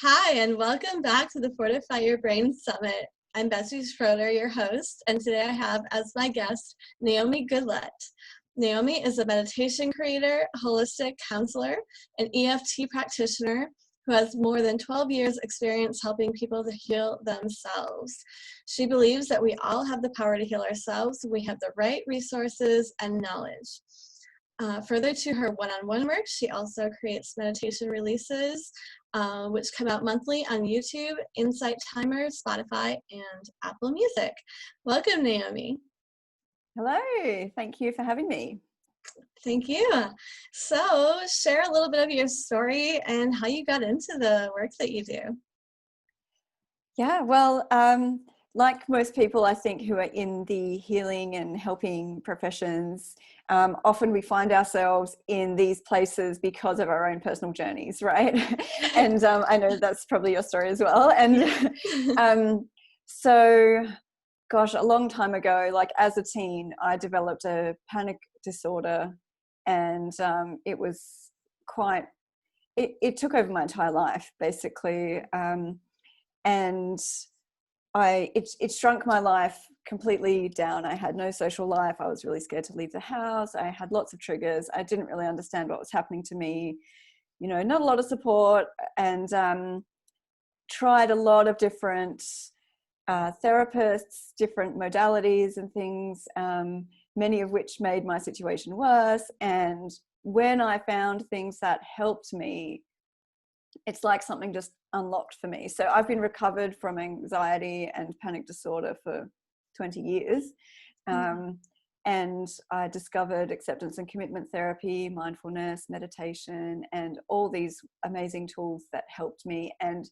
Hi, and welcome back to the Fortify Your Brain Summit. I'm Bessie Schroeder, your host, and today I have as my guest Naomi Goodlet. Naomi is a meditation creator, holistic counselor, and EFT practitioner who has more than 12 years experience helping people to heal themselves. She believes that we all have the power to heal ourselves. We have the right resources and knowledge. Further to her one-on-one work, she also creates meditation releases, which come out monthly on YouTube, Insight Timer, Spotify, and Apple Music. Welcome, Naomi. Hello, thank you for having me. Thank you. So share a little bit of your story and how you got into the work that you do. Yeah, well, like most people, I think, who are in the healing and helping professions, often we find ourselves in these places because of our own personal journeys, right? And I know that's probably your story as well. And so, gosh, a long time ago, like as a teen, I developed a panic disorder, and it was quite, it took over my entire life, basically. And it shrunk my life completely down. I had no social life. I was really scared to leave the house. I had lots of triggers. I didn't really understand what was happening to me. You know, not a lot of support, and tried a lot of different therapists, different modalities and things, many of which made my situation worse. And when I found things that helped me, it's like something just unlocked for me. So I've been recovered from anxiety and panic disorder for 20 years. And I discovered acceptance and commitment therapy, mindfulness, meditation, and all these amazing tools that helped me. And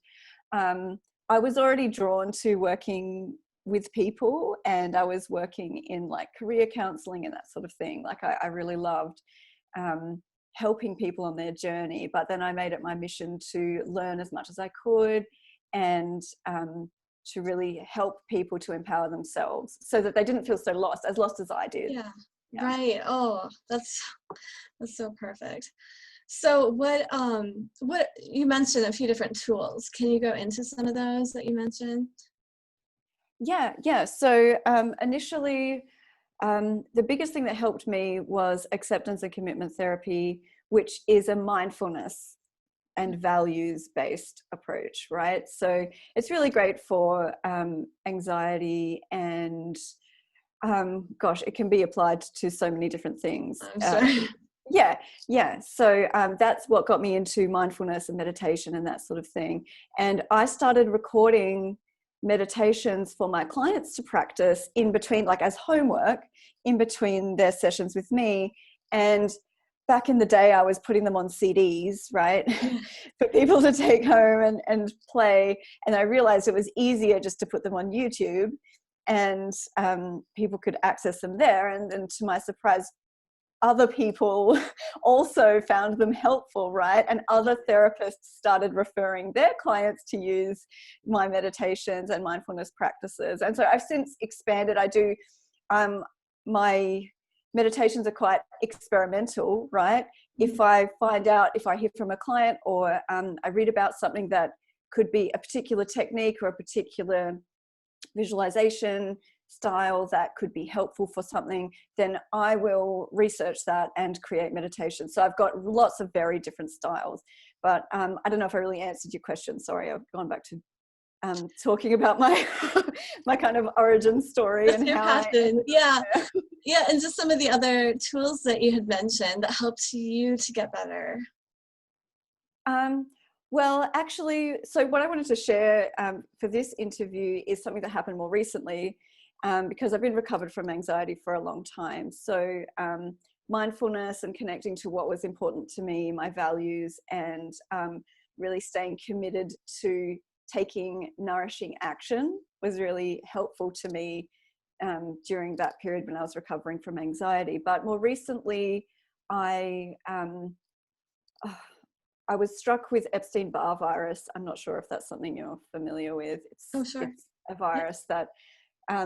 I was already drawn to working with people, and I was working in like career counseling and that sort of thing. Like I really loved helping people on their journey, but then I made it my mission to learn as much as I could, and to really help people to empower themselves so that they didn't feel so lost as I did. Yeah. Right. Oh, that's so perfect. So what you mentioned a few different tools. Can you go into some of those that you mentioned? Yeah. So initially, the biggest thing that helped me was acceptance and commitment therapy, which is a mindfulness and values-based approach, right? So it's really great for anxiety, and gosh, it can be applied to so many different things. I'm sorry. Yeah. So that's what got me into mindfulness and meditation and that sort of thing. And I started recording meditations for my clients to practice in between, like as homework, in between their sessions with me. And back in the day, I was putting them on CDs, right, for people to take home and play. And I realized it was easier just to put them on YouTube, and people could access them there. And to my surprise, other people also found them helpful, right? And other therapists started referring their clients to use my meditations and mindfulness practices. And so I've since expanded. I do, my meditations are quite experimental, right? If I hear from a client, or I read about something that could be a particular technique or a particular visualization style that could be helpful for something, then I will research that and create meditation. So I've got lots of very different styles, but I don't know if I really answered your question. Sorry, I've gone back to talking about my my kind of origin story. That's and your how passion. Yeah, and just some of the other tools that you had mentioned that helped you to get better. Well, actually, so what I wanted to share for this interview is something that happened more recently, because I've been recovered from anxiety for a long time. So mindfulness and connecting to what was important to me, my values, and really staying committed to taking nourishing action was really helpful to me during that period when I was recovering from anxiety. But more recently, I was struck with Epstein Barr virus. I'm not sure if that's something you're familiar with. Sure. It's a virus that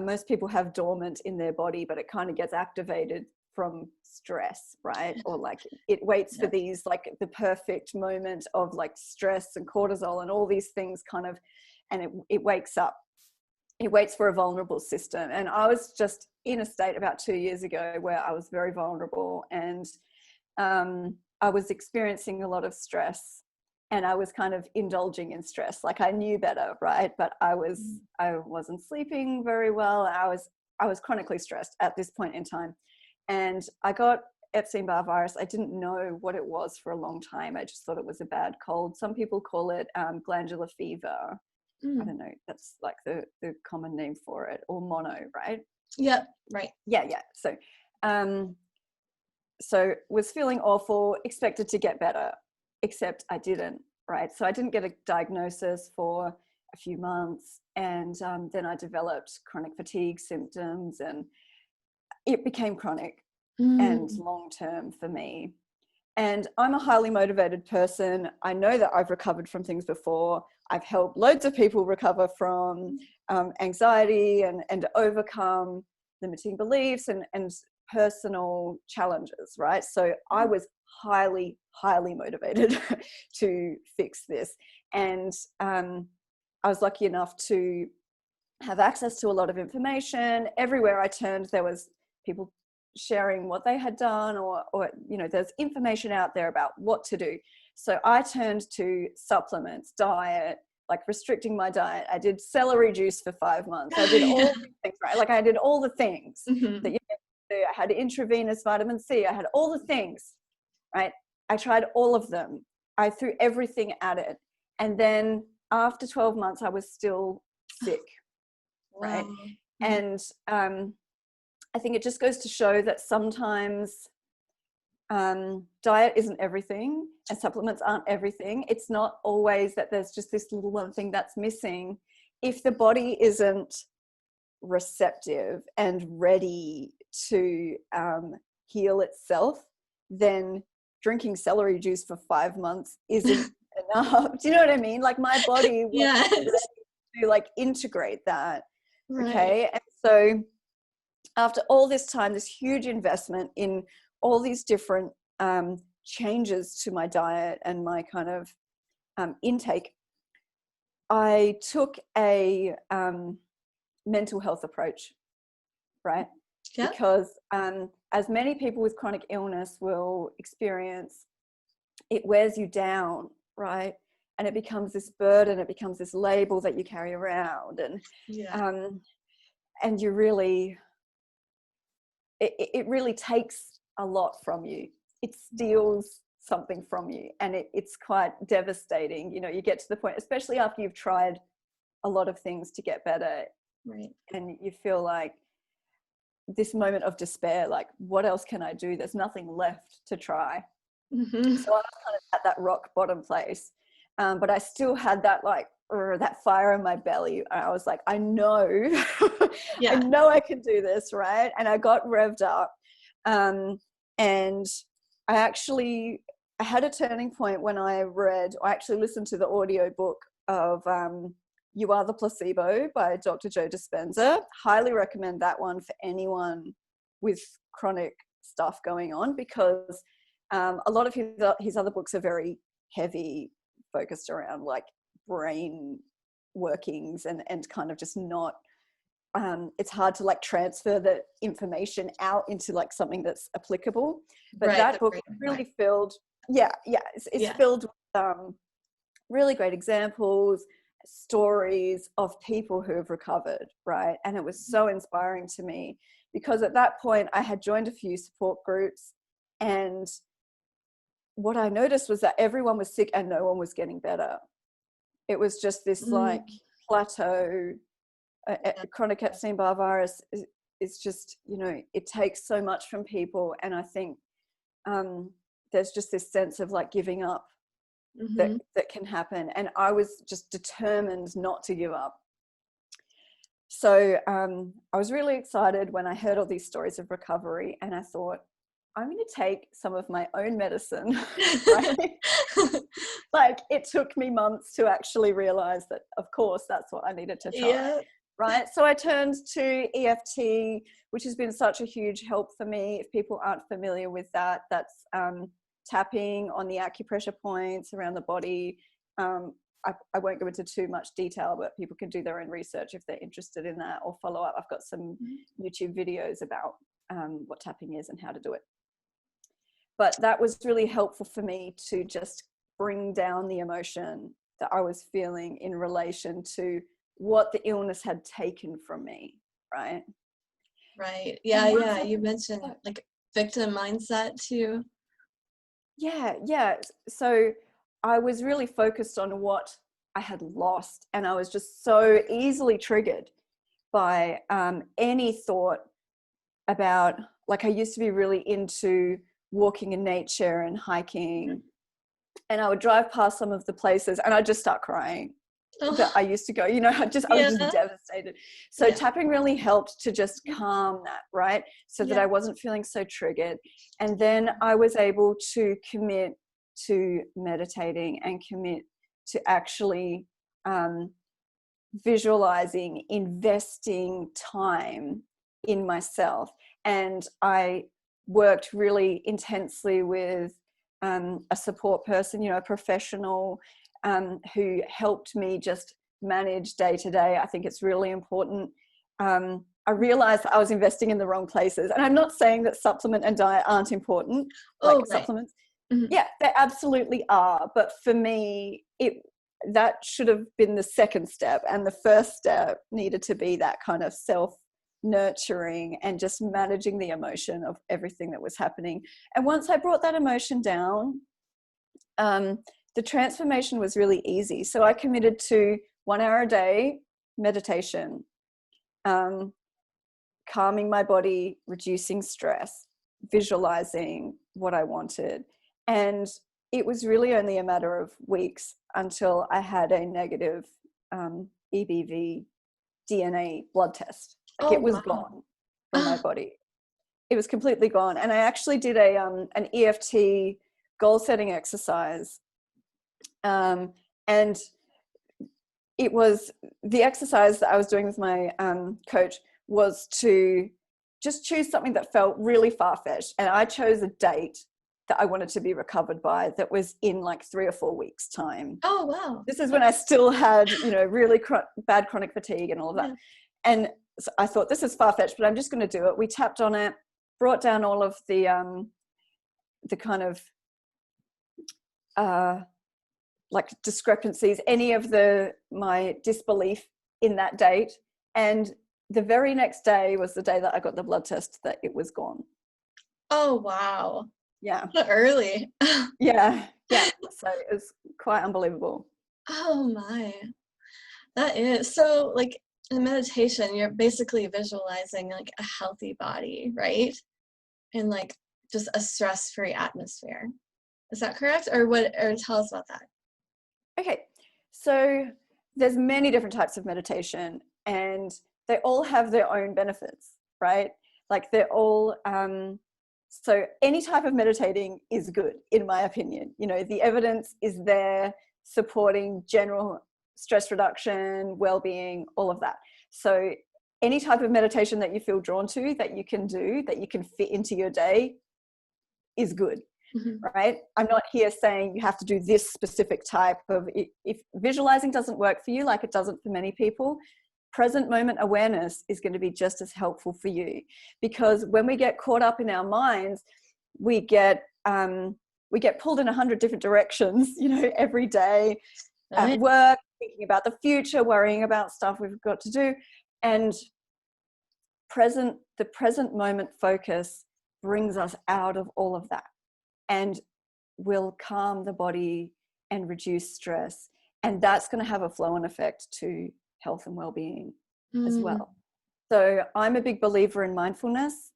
most people have dormant in their body, but it kind of gets activated from stress, right? Or like it waits for these, like the perfect moment of like stress and cortisol and all these things kind of, and it wakes up. It waits for a vulnerable system. And I was just in a state about 2 years ago where I was very vulnerable, and I was experiencing a lot of stress, and I was kind of indulging in stress. Like I knew better, right? But I wasn't sleeping very well. I was chronically stressed at this point in time. And I got Epstein Barr virus. I didn't know what it was for a long time. I just thought it was a bad cold. Some people call it glandular fever. I don't know. That's like the common name for it, or mono, right? Yep. Right. Yeah. So was feeling awful, expected to get better, except I didn't, right? So I didn't get a diagnosis for a few months, and then I developed chronic fatigue symptoms, and it became chronic and long-term for me. And I'm a highly motivated person. I know that I've recovered from things before. I've helped loads of people recover from anxiety and overcome limiting beliefs and personal challenges, right? So I was highly, highly motivated to fix this. And I was lucky enough to have access to a lot of information. Everywhere I turned, there was people sharing what they had done, or there's information out there about what to do. So I turned to supplements, diet, like restricting my diet. I did celery juice for 5 months. I did all these things, right? Like I did all the things that you do. I had intravenous vitamin C. I had all the things, right? I tried all of them. I threw everything at it. And then after 12 months, I was still sick, right? And I think it just goes to show that sometimes diet isn't everything and supplements aren't everything. It's not always that there's just this little one thing that's missing. If the body isn't receptive and ready to heal itself, then drinking celery juice for 5 months isn't enough. Do you know what I mean? Like my body was ready to like integrate that. Right. Okay. And so after all this time, this huge investment in all these different changes to my diet and my kind of intake, I took a mental health approach, right? Yeah. Because as many people with chronic illness will experience, it wears you down, right? And it becomes this burden, it becomes this label that you carry around, and you really, it really takes a lot from you. It steals something from you, and it's quite devastating. You know, you get to the point, especially after you've tried a lot of things to get better, right? And you feel like this moment of despair, like what else can I do? There's nothing left to try. So I was kind of at that rock bottom place, but I still had that that fire in my belly. I was like, I know, I know I can do this, right? And I got revved up, and I had a turning point when I actually listened to the audio book of You Are the Placebo by Dr. Joe Dispenza. Highly recommend that one for anyone with chronic stuff going on, because a lot of his other books are very heavy, focused around like brain workings and kind of just not, it's hard to like transfer the information out into like something that's applicable. But that book really filled, it's filled with really great examples, stories of people who have recovered, right? And it was so inspiring to me, because at that point I had joined a few support groups, and what I noticed was that everyone was sick and no one was getting better. It was just this like plateau. Chronic Epstein Barr virus is just, it takes so much from people. And I think there's just this sense of like giving up that can happen. And I was just determined not to give up. So I was really excited when I heard all these stories of recovery, and I thought, I'm going to take some of my own medicine, right? Like it took me months to actually realize that, of course, that's what I needed to try. right? So I turned to EFT, which has been such a huge help for me. If people aren't familiar with that, that's tapping on the acupressure points around the body. I won't go into too much detail, but people can do their own research if they're interested in that, or follow up. I've got some YouTube videos about what tapping is and how to do it. But that was really helpful for me to just bring down the emotion that I was feeling in relation to what the illness had taken from me, right? Right. Yeah. You mentioned like victim mindset too. Yeah. So I was really focused on what I had lost, and I was just so easily triggered by any thought about, like, I used to be really into walking in nature and hiking, and I would drive past some of the places and I'd just start crying that I used to go, I was just devastated. So tapping really helped to just calm that, right? So that I wasn't feeling so triggered. And then I was able to commit to meditating and commit to actually visualizing, investing time in myself. And I worked really intensely with a support person, a professional who helped me just manage day to day. I think it's really important. I realized that I was investing in the wrong places. And I'm not saying that supplement and diet aren't important, supplements. Yeah, they absolutely are. But for me, that should have been the second step. And the first step needed to be that kind of self-nurturing and just managing the emotion of everything that was happening. And once I brought that emotion down, the transformation was really easy. So I committed to 1 hour a day meditation, calming my body, reducing stress, visualizing what I wanted. And it was really only a matter of weeks until I had a negative EBV DNA blood test. It was gone from my body. It was completely gone. And I actually did an EFT goal setting exercise. And it was the exercise that I was doing with my coach was to just choose something that felt really far-fetched. And I chose a date that I wanted to be recovered by that was in like 3 or 4 weeks time. Oh, wow. This is when I still had, really bad chronic fatigue and all of that. And so I thought, this is far-fetched, but I'm just going to do it. We tapped on it, brought down all of the kind of like discrepancies, any of my disbelief in that date. And the very next day was the day that I got the blood test that it was gone. Oh, wow. Yeah. So early. Yeah. So it was quite unbelievable. Oh my. That is. So like in meditation, you're basically visualizing like a healthy body, right? And like just a stress-free atmosphere. Is that correct? Or tell us about that. Okay. So there's many different types of meditation, and they all have their own benefits, right? Like they're all so any type of meditating is good, in my opinion. The evidence is there supporting general stress reduction, well-being, all of that. So any type of meditation that you feel drawn to, that you can do, that you can fit into your day is good, right? I'm not here saying you have to do this specific type of, if visualizing doesn't work for you, like it doesn't for many people, present moment awareness is going to be just as helpful for you. Because when we get caught up in our minds, we get pulled in 100 different directions, every day at work, thinking about the future, worrying about stuff we've got to do. And the present moment focus brings us out of all of that and will calm the body and reduce stress. And that's going to have a flow-on effect to health and well-being as well. So I'm a big believer in mindfulness,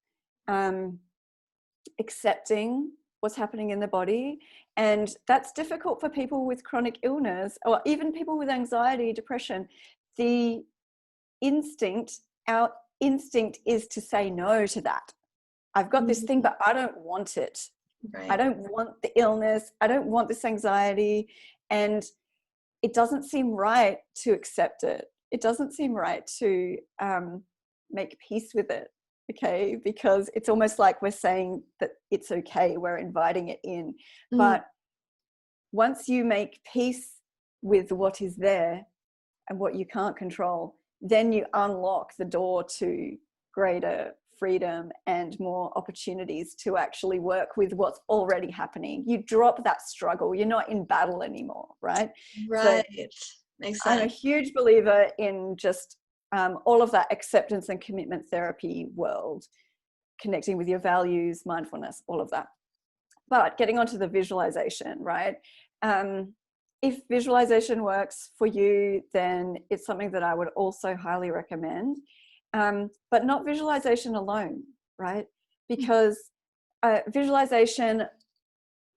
accepting what's happening in the body. And that's difficult for people with chronic illness or even people with anxiety, depression. Our instinct is to say no to that. I've got this thing, but I don't want it. Right. I don't want the illness. I don't want this anxiety. And it doesn't seem right to accept it. it doesn't seem right to make peace with it. Okay, because it's almost like we're saying that it's okay, we're inviting it in. But once you make peace with what is there and what you can't control, then you unlock the door to greater freedom and more opportunities to actually work with what's already happening. You drop that struggle. You're not in battle anymore, right? Right. So Makes sense. I'm a huge believer in just all of that acceptance and commitment therapy world, connecting with your values, mindfulness, all of that. But getting onto the visualization, right? If visualization works for you, then it's something that I would also highly recommend. But not visualization alone, right? Because visualization,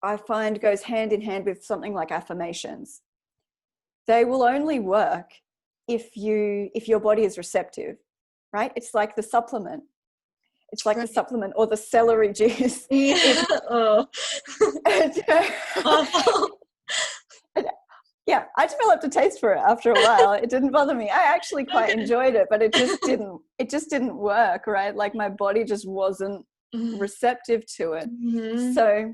I find, goes hand in hand with something like affirmations. They will only work if your body is receptive, right? It's like the supplement. It's like the supplement or the celery juice. Yeah. Awful. Yeah, I developed a taste for it after a while. It didn't bother me. I actually quite enjoyed it, but it just didn't work, right? Like my body just wasn't receptive to it. So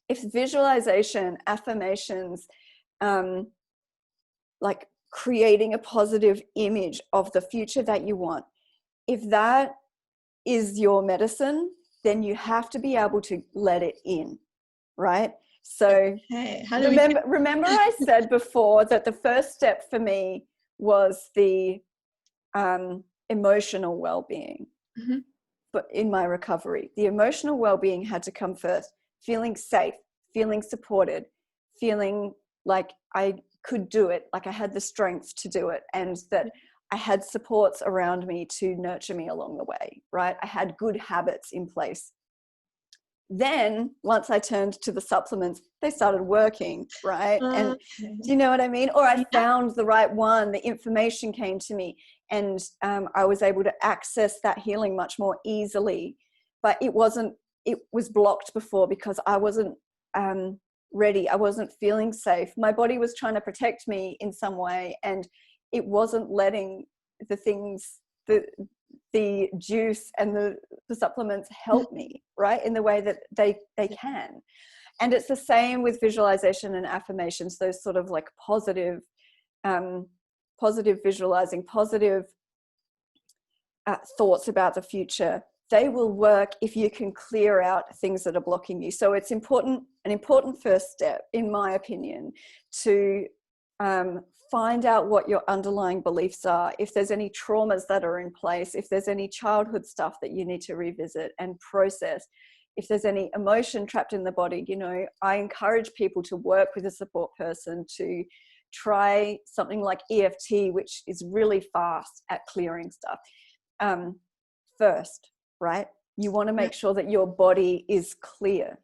if visualization, affirmations, like creating a positive image of the future that you want, if that is your medicine, then you have to be able to let it in, right? So remember I said before that the first step for me was the emotional well-being. But in my recovery, the emotional well-being had to come first. Feeling safe, feeling supported, feeling like I could do it, like I had the strength to do it, and that I had supports around me to nurture me along the way, right? I had good habits in place. Then once I turned to the supplements, they started working, right? And do you know what I mean? Or I found the right one, the information came to me, and I was able to access that healing much more easily. But it was blocked before because I wasn't ready. I wasn't feeling safe. My body was trying to protect me in some way, and it wasn't letting the things, the juice and the supplements help me, right, in the way that they can. And it's the same with visualization and affirmations, those sort of like positive visualizing, positive thoughts about the future. They will work if you can clear out things that are blocking you. So it's an important first step, in my opinion, to find out what your underlying beliefs are, if there's any traumas that are in place, if there's any childhood stuff that you need to revisit and process, if there's any emotion trapped in the body. You know, I encourage people to work with a support person, to try something like EFT, which is really fast at clearing stuff. First, right? You want to make sure that your body is clear,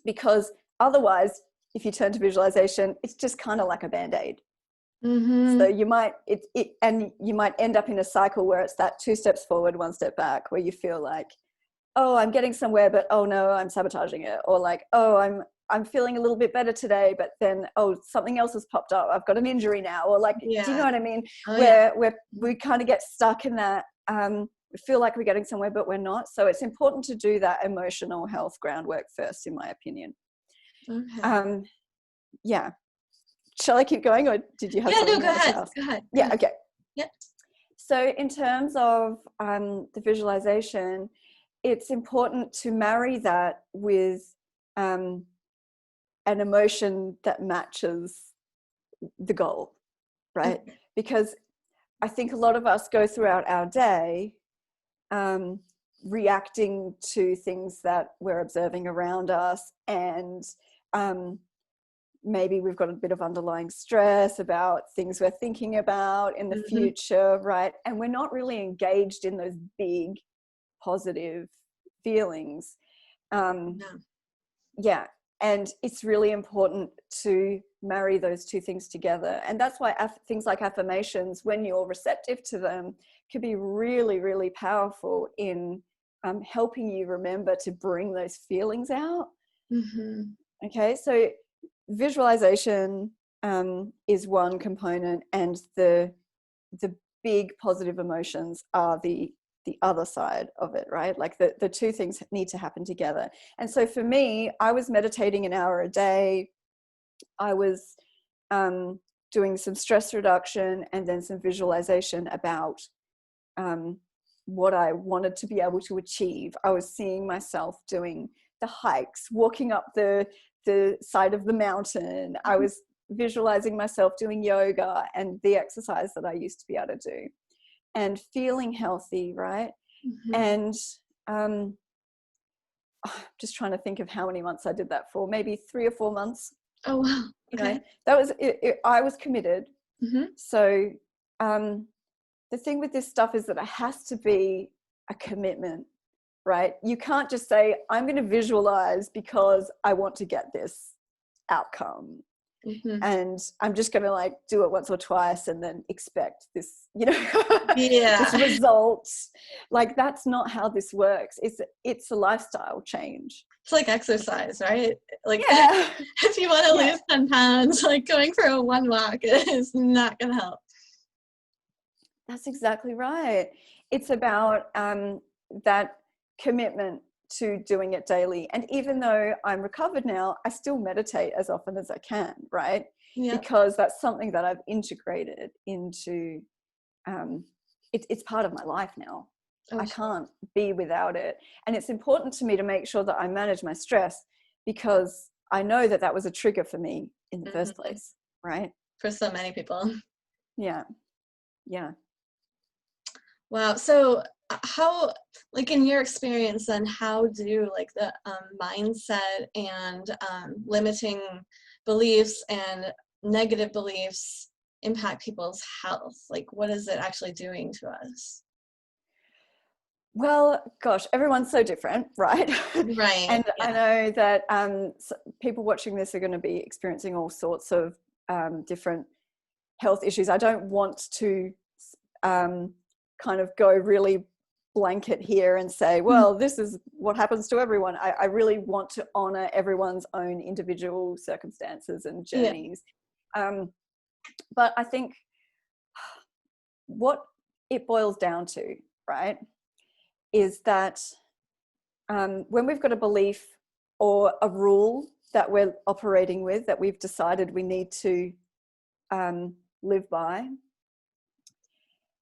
because otherwise, if you turn to visualization, it's just kind of like a band-aid. So you might you might end up in a cycle where it's that 2 steps forward, 1 step back, where you feel like, oh, I'm getting somewhere, but oh no, I'm sabotaging it. Or like, oh, I'm feeling a little bit better today, but then, oh, something else has popped up. I've got an injury now. Or like, do you know what I mean? Where we kind of get stuck in that. We feel like we're getting somewhere, but we're not. So it's important to do that emotional health groundwork first, in my opinion. Yeah. Shall I keep going, or did you have something go ahead. else? Go ahead. Yeah, okay. Yep. So in terms of the visualization, it's important to marry that with an emotion that matches the goal, right? Because I think a lot of us go throughout our day reacting to things that we're observing around us, and maybe we've got a bit of underlying stress about things we're thinking about in the future, right? And we're not really engaged in those big positive feelings. Yeah. And it's really important to marry those two things together. And that's why things like affirmations, when you're receptive to them, can be really, really powerful in helping you remember to bring those feelings out. Okay. So visualization is one component, and the the big positive emotions are the other side of it, right? Like the two things need to happen together. And so for me, I was meditating an hour a day. I was doing some stress reduction and then some visualization about what I wanted to be able to achieve. I was seeing myself doing the hikes, walking up the side of the mountain. I was visualizing myself doing yoga and the exercise that I used to be able to do, and feeling healthy, right? And just trying to think of how many months I did that for, maybe 3 or 4 months. Oh, wow. Okay. Right? That was it. I was committed. So the thing with this stuff is that it has to be a commitment, right? You can't just say, I'm going to visualize because I want to get this outcome. And I'm just going to like do it once or twice and then expect this, this result. Like, that's not how this works. It's a lifestyle change. It's like exercise, right? Like, if you want to lose 10 pounds, like going for a 1 walk is not going to help. That's exactly right. It's about that commitment to doing it daily. And even though I'm recovered now, I still meditate as often as I can, right? Because that's something that I've integrated into, it's part of my life now. I can't be without it. And it's important to me to make sure that I manage my stress, because I know that that was a trigger for me in the first place, right? For so many people. Yeah. Wow. So how, like in your experience then, how do like the mindset and limiting beliefs and negative beliefs impact people's health? Like, what is it actually doing to us? Well, gosh, everyone's so different, right? Right. And I know that people watching this are going to be experiencing all sorts of different health issues. I don't want to kind of go really blanket here and say, well, this is what happens to everyone. I really want to honor everyone's own individual circumstances and journeys. But I think what it boils down to, right, is that when we've got a belief or a rule that we're operating with, that we've decided we need to live by,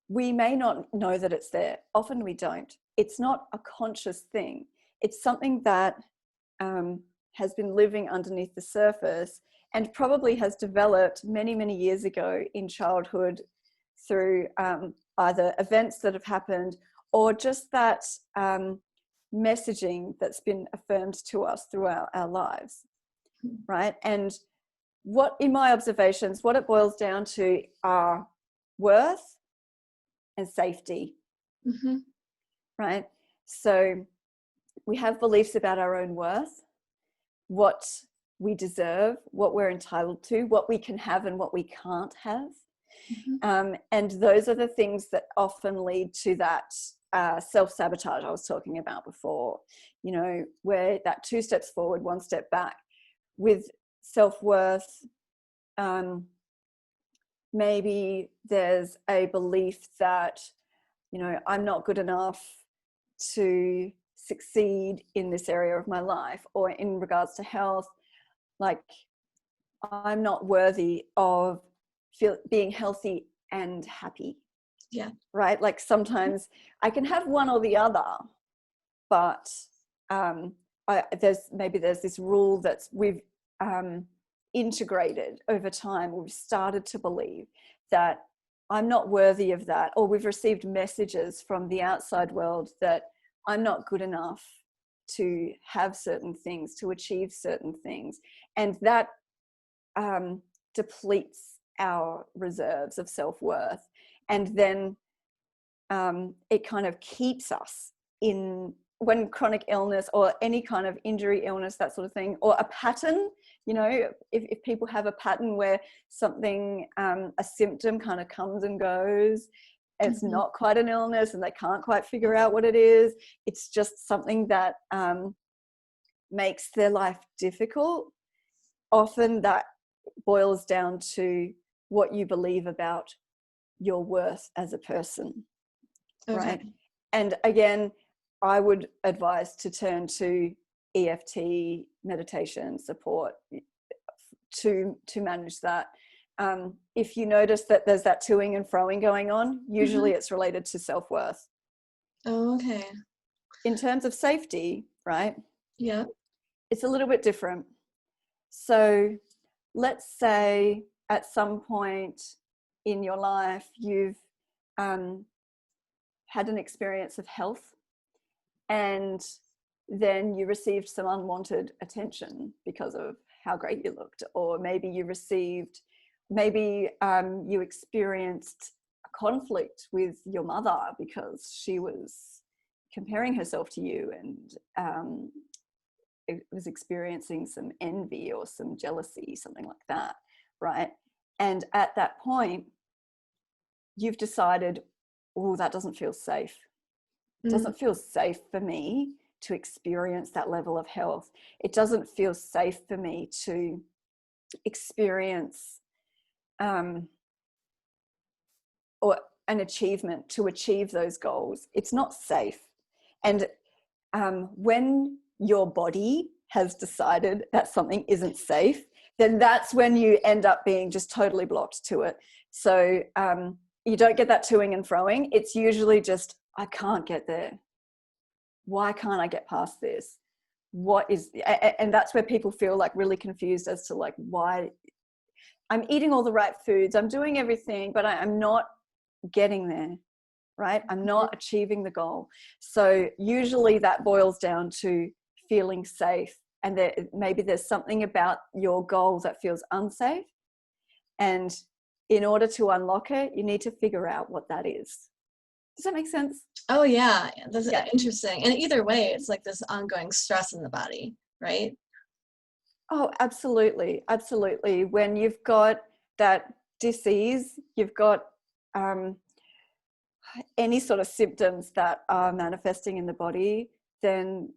we may not know that it's there. Often we don't. It's not a conscious thing. It's something that has been living underneath the surface and probably has developed many, many years ago in childhood through either events that have happened or just that messaging that's been affirmed to us throughout our lives, right? And what, in my observations, what it boils down to are worth and safety, right? So we have beliefs about our own worth, what we deserve, what we're entitled to, what we can have and what we can't have. And those are the things that often lead to that self-sabotage I was talking about before, where that 2 steps forward, 1 step back. With self-worth, maybe there's a belief that, I'm not good enough to succeed in this area of my life, or in regards to health, like I'm not worthy of being healthy and happy. Yeah. Right. Like sometimes I can have one or the other, but there's this rule that's we've integrated over time. We've started to believe that I'm not worthy of that, or we've received messages from the outside world that I'm not good enough to have certain things, to achieve certain things. And that depletes our reserves of self-worth. And then it kind of keeps us in, when chronic illness or any kind of injury, illness, that sort of thing, or a pattern, if people have a pattern where something, a symptom kind of comes and goes, it's not quite an illness and they can't quite figure out what it is. It's just something that makes their life difficult. Often that boils down to what you believe about your worth as a person, Okay. right? And again, I would advise to turn to EFT meditation support to manage that. If you notice that there's that toing and froing going on, usually it's related to self-worth. Oh, okay. In terms of safety, right? Yeah. It's a little bit different. So let's say at some point in your life, you've had an experience of health, and then you received some unwanted attention because of how great you looked, or maybe you experienced a conflict with your mother because she was comparing herself to you, and it was experiencing some envy or some jealousy, something like that, right? And at that point, you've decided, oh, that doesn't feel safe. It doesn't feel safe for me to experience that level of health. It doesn't feel safe for me to experience or an achievement, to achieve those goals. It's not safe. And when your body has decided that something isn't safe, then that's when you end up being just totally blocked to it. So you don't get that toing and froing. It's usually just, I can't get there. Why can't I get past this? And that's where people feel like really confused as to like, why I'm eating all the right foods, I'm doing everything, but I'm not getting there, right? I'm not achieving the goal. So usually that boils down to feeling safe, and maybe there's something about your goal that feels unsafe, and in order to unlock it, you need to figure out what that is. Does that make sense? Oh yeah, that's interesting. And either way, it's like this ongoing stress in the body, right? Oh, absolutely. Absolutely. When you've got that disease, you've got any sort of symptoms that are manifesting in the body, then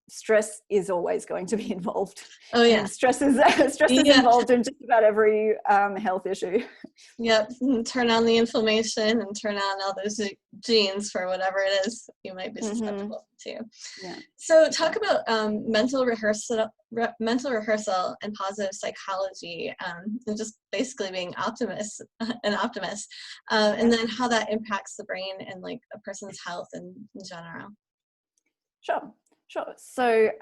stress is always going to be involved. Oh yeah. And stress is involved in just about every health issue. Yep. Turn on the inflammation and turn on all those genes for whatever it is you might be susceptible to. Yeah. So talk about mental rehearsal and positive psychology, and just basically being an optimist, and then how that impacts the brain and like a person's health in general. Sure. So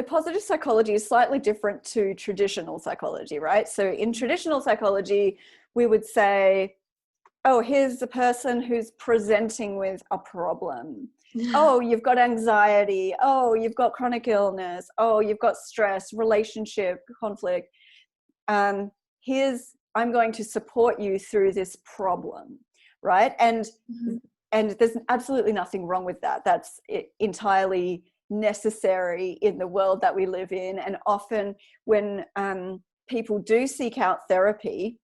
positive psychology is slightly different to traditional psychology, right? So in traditional psychology, we would say, oh, here's a person who's presenting with a problem. Oh, you've got anxiety. Oh, you've got chronic illness. Oh, you've got stress, relationship conflict. I'm going to support you through this problem, right? And there's absolutely nothing wrong with that. That's entirely necessary in the world that we live in. And often when people do seek out therapy,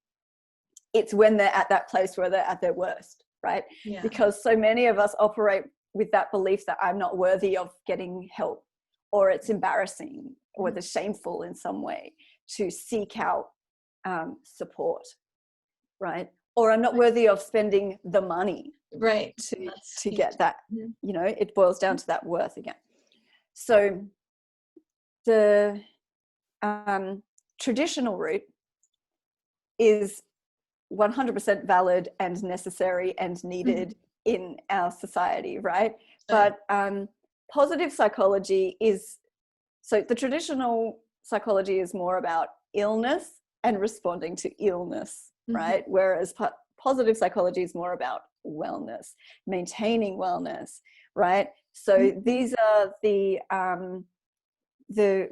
it's when they're at that place where they're at their worst, right? Yeah. Because so many of us operate with that belief that I'm not worthy of getting help, or it's embarrassing, or it's shameful in some way to seek out support, right? Or I'm not worthy of spending the money, right, to get that. You know, it boils down to that worth again. So the traditional route is 100% valid and necessary and needed in our society, right? But positive psychology so the traditional psychology is more about illness and responding to illness, right? Whereas positive psychology is more about wellness, maintaining wellness, right? So these are the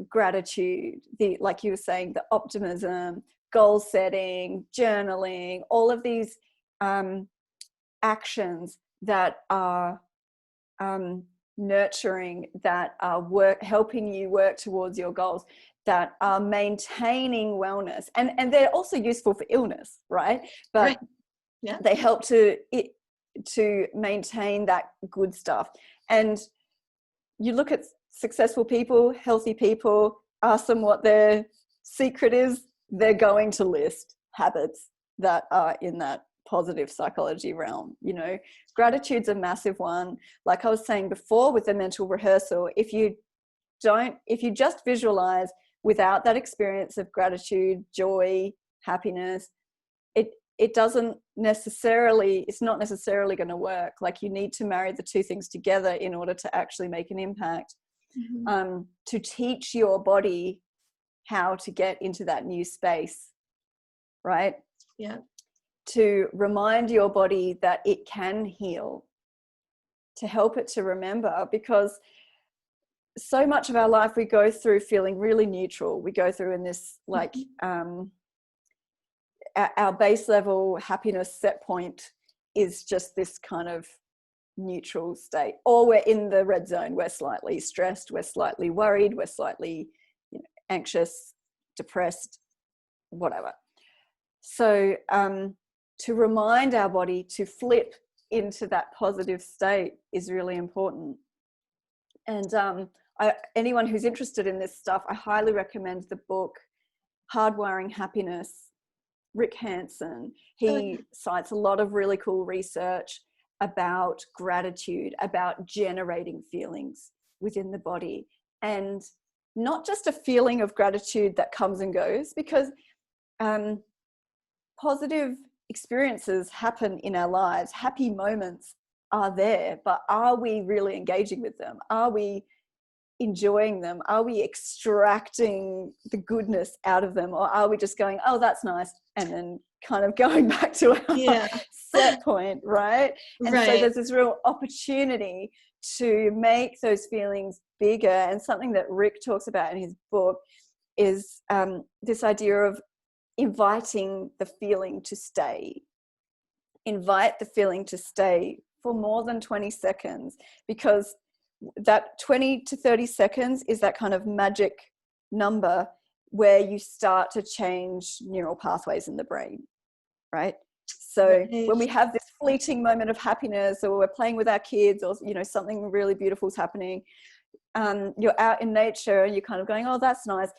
gratitude, like you were saying, the optimism, goal setting, journaling, all of these actions that are nurturing, that are helping you work towards your goals, that are maintaining wellness, and they're also useful for illness, right? But they help to maintain that good stuff. And you look at successful people, healthy people, ask them what their secret is, they're going to list habits, that are in that positive psychology realm. Gratitude's a massive one. Like I was saying before with the mental rehearsal, if you just visualize without that experience of gratitude, joy, happiness, it's not necessarily going to work. Like you need to marry the two things together in order to actually make an impact. To teach your body how to get into that new space, right? Yeah. To remind your body that it can heal, to help it to remember, because so much of our life we go through feeling really neutral. We go through in this like our base level happiness set point is just this kind of neutral state, or we're in the red zone. We're slightly stressed, we're slightly worried, we're slightly anxious, depressed, whatever. So to remind our body to flip into that positive state is really important. And anyone who's interested in this stuff, I highly recommend the book Hardwiring Happiness. Rick Hanson, he cites a lot of really cool research about gratitude, about generating feelings within the body, and not just a feeling of gratitude that comes and goes, because positive experiences happen in our lives. Happy moments are there, but are we really engaging with them? Are we enjoying them? Are we extracting the goodness out of them? Or are we just going, oh, that's nice, and then kind of going back to our set point, right? And so there's this real opportunity to make those feelings bigger. And something that Rick talks about in his book is this idea of inviting the feeling to stay. Invite the feeling to stay for more than 20 seconds, because that 20 to 30 seconds is that kind of magic number where you start to change neural pathways in the brain, right? So when we have this fleeting moment of happiness, or we're playing with our kids, or something really beautiful is happening, you're out in nature and you're kind of going, oh, that's nice.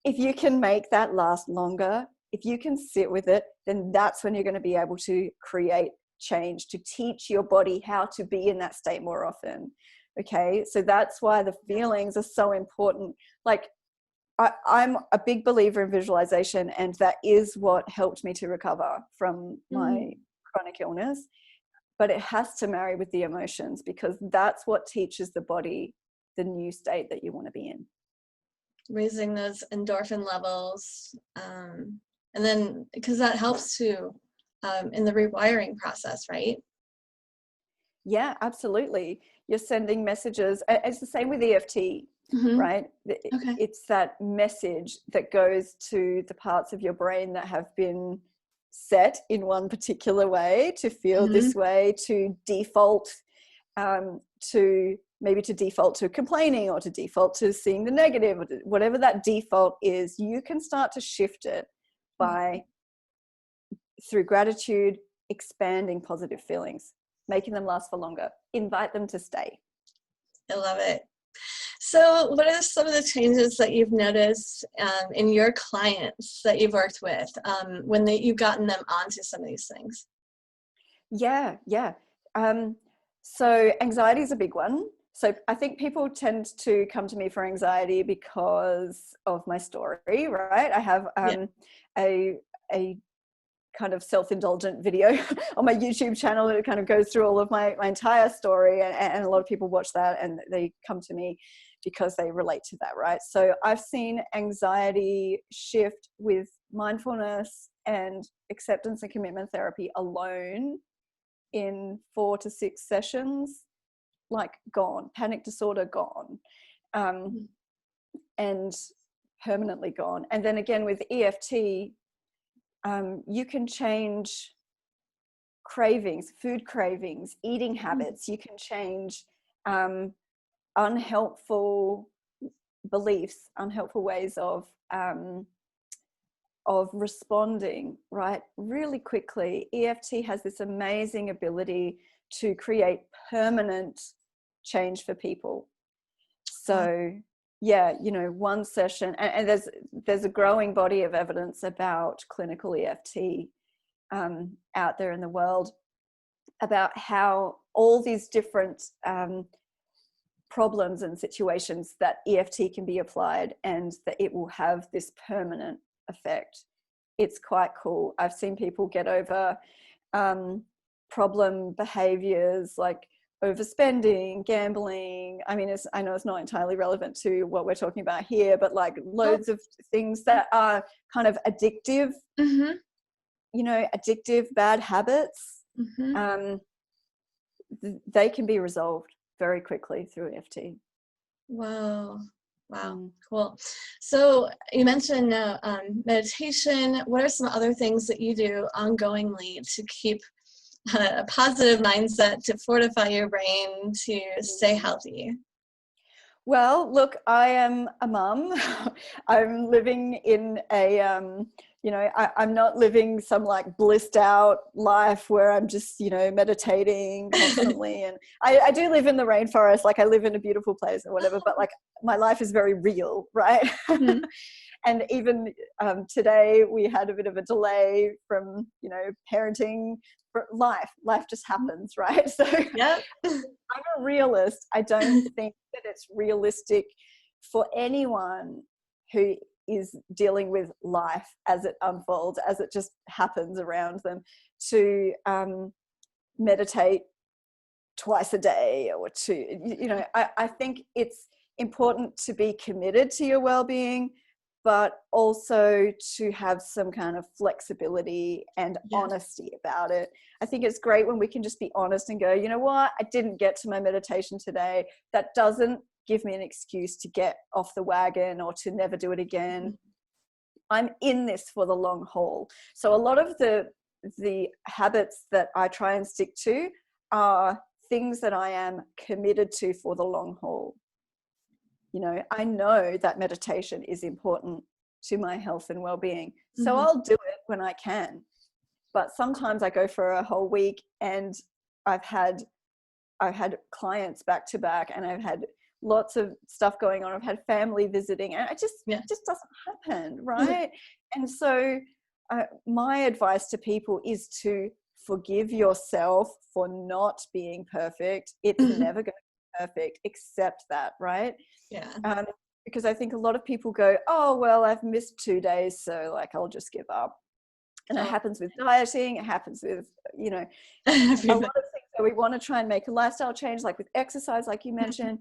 If you can make that last longer, if you can sit with it, then that's when you're going to be able to create change, to teach your body how to be in that state more often. Okay, so that's why the feelings are so important. Like I'm a big believer in visualization, and that is what helped me to recover from my chronic illness. But it has to marry with the emotions, because that's what teaches the body the new state that you want to be in. Raising those endorphin levels, and then because that helps too in the rewiring process, right? Yeah, absolutely. You're sending messages. It's the same with EFT, right? Okay. It's that message that goes to the parts of your brain that have been set in one particular way to feel this way, to default to default to complaining, or to default to seeing the negative, or whatever that default is. You can start to shift it by through gratitude, expanding positive feelings, making them last for longer, invite them to stay. I love it. So what are some of the changes that you've noticed in your clients that you've worked with when you've gotten them onto some of these things? Yeah. So anxiety is a big one. So I think people tend to come to me for anxiety because of my story, right? I have a kind of self-indulgent video on my YouTube channel that kind of goes through all of my entire story, and a lot of people watch that and they come to me because they relate to that, right? So I've seen anxiety shift with mindfulness and acceptance and commitment therapy alone in 4 to 6 sessions, like gone. Panic disorder gone, and permanently gone. And then again with EFT, you can change cravings, food cravings, eating habits. You can change unhelpful beliefs, unhelpful ways of responding, right, really quickly. EFT has this amazing ability to create permanent change for people. So yeah, one session, and there's a growing body of evidence about clinical EFT out there in the world about how all these different problems and situations that EFT can be applied, and that it will have this permanent effect. It's quite cool. I've seen people get over problem behaviors like overspending, gambling. I mean, I know it's not entirely relevant to what we're talking about here, but like loads of things that are kind of addictive, addictive bad habits. They can be resolved very quickly through EFT. Wow. Cool. So you mentioned meditation. What are some other things that you do ongoingly to keep a positive mindset, to fortify your brain, to stay healthy? Well, look, I am a mum. I'm living in a, I'm not living some like blissed out life where I'm just, meditating constantly. And I do live in the rainforest. Like I live in a beautiful place or whatever, but like my life is very real, right? Mm-hmm. And even today we had a bit of a delay from, parenting. Life just happens, right? So yep. I'm a realist. I don't think that it's realistic for anyone who is dealing with life as it unfolds, as it just happens around them, to meditate twice a day or to, I think it's important to be committed to your well-being, but also to have some kind of flexibility and honesty about it. I think it's great when we can just be honest and go, you know what, I didn't get to my meditation today. That doesn't give me an excuse to get off the wagon or to never do it again. I'm in this for the long haul. So a lot of the habits that I try and stick to are things that I am committed to for the long haul. I know that meditation is important to my health and well-being. So I'll do it when I can. But sometimes I go for a whole week and I've had clients back to back, and I've had lots of stuff going on. I've had family visiting, and it just doesn't happen, right? And so my advice to people is to forgive yourself for not being perfect. It's never going to be perfect, accept that, right? Yeah. Because I think a lot of people go, oh, well, I've missed 2 days, so like I'll just give up. And it happens with dieting. It happens with, a lot of things that we want to try and make a lifestyle change, like with exercise, like you mentioned.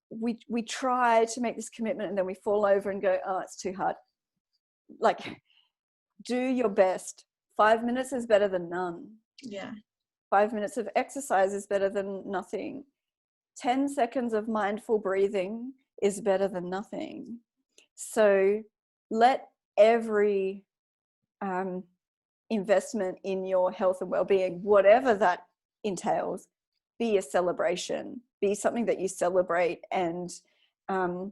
We try to make this commitment and then we fall over and go, oh, it's too hard. Like, do your best. 5 minutes is better than none. Yeah. 5 minutes of exercise is better than nothing. 10 seconds of mindful breathing is better than nothing. So let every investment in your health and well-being, whatever that entails, be a celebration, be something that you celebrate, and let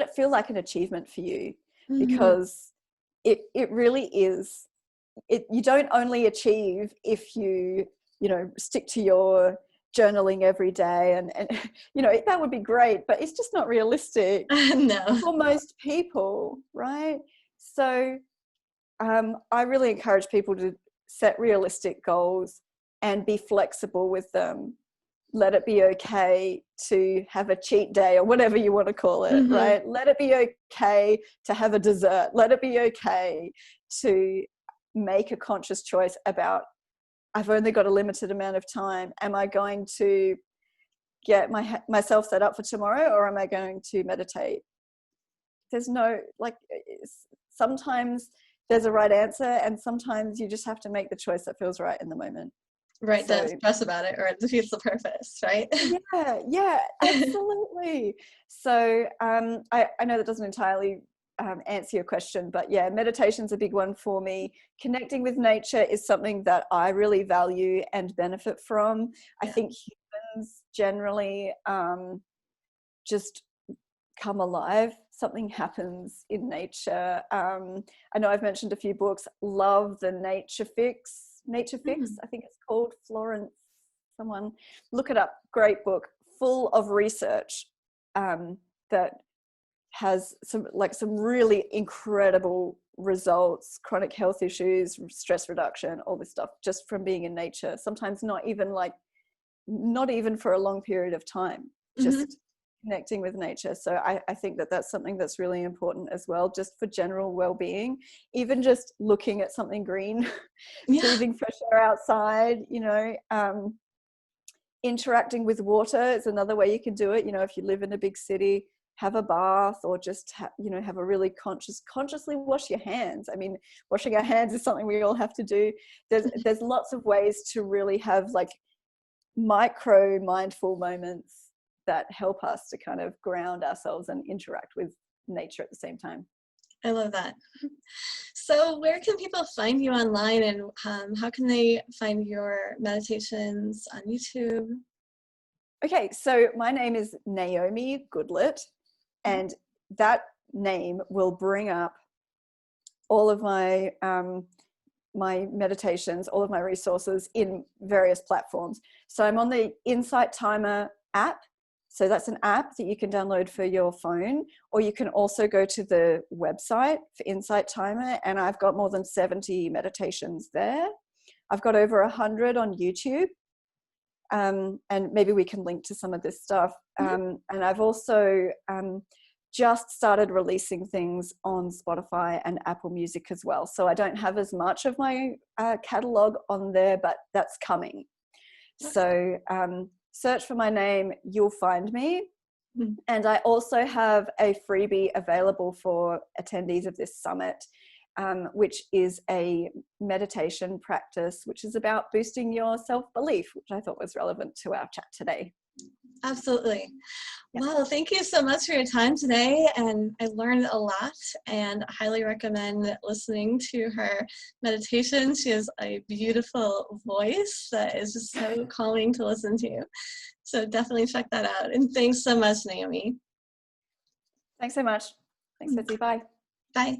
it feel like an achievement for you, because it really is. You don't only achieve if you stick to your journaling every day, and that would be great, but it's just not realistic no. for most people, right? So I really encourage people to set realistic goals and be flexible with them. Let it be okay to have a cheat day or whatever you want to call it, right? Let it be okay to have a dessert. Let it be okay to make a conscious choice about, I've only got a limited amount of time. Am I going to get myself set up for tomorrow, or am I going to meditate? There's no, sometimes there's a right answer, and sometimes you just have to make the choice that feels right in the moment. Right, don't stress about it or it defeats the purpose, right? Yeah, absolutely. So I know that doesn't entirely answer your question, but yeah, meditation's a big one for me. Connecting with nature is something that I really value and benefit from. I think humans generally just come alive. Something happens in nature. I know I've mentioned a few books. Love the Nature Fix, I think it's called. Florence, someone look it up. Great book, full of research that has some really incredible results, chronic health issues, stress reduction, all this stuff just from being in nature. Sometimes not even for a long period of time, just connecting with nature. So I think that that's something that's really important as well, just for general well-being. Even just looking at something green, breathing fresh air outside, interacting with water is another way you can do it. If you live in a big city, have a bath, or just have a really consciously wash your hands. I mean, washing our hands is something we all have to do. There's lots of ways to really have like micro mindful moments that help us to kind of ground ourselves and interact with nature at the same time. I love that. So where can people find you online, and how can they find your meditations on YouTube? Okay, so my name is Naomi Goodlet, and that name will bring up all of my my meditations, all of my resources in various platforms. So I'm on the Insight Timer app. So that's an app that you can download for your phone, or you can also go to the website for Insight Timer, and I've got more than 70 meditations there. I've got over 100 on YouTube, and maybe we can link to some of this stuff. And I've also just started releasing things on Spotify and Apple Music as well. So I don't have as much of my catalog on there, but that's coming. So search for my name, you'll find me. And I also have a freebie available for attendees of this summit, which is a meditation practice, which is about boosting your self-belief, which I thought was relevant to our chat today. Absolutely. Well, thank you so much for your time today, and I learned a lot, and I highly recommend listening to her meditation. She has a beautiful voice that is just so calming to listen to. So definitely check that out. And thanks so much, Naomi. Thanks so much. Thanks, Betsy. Bye. Bye.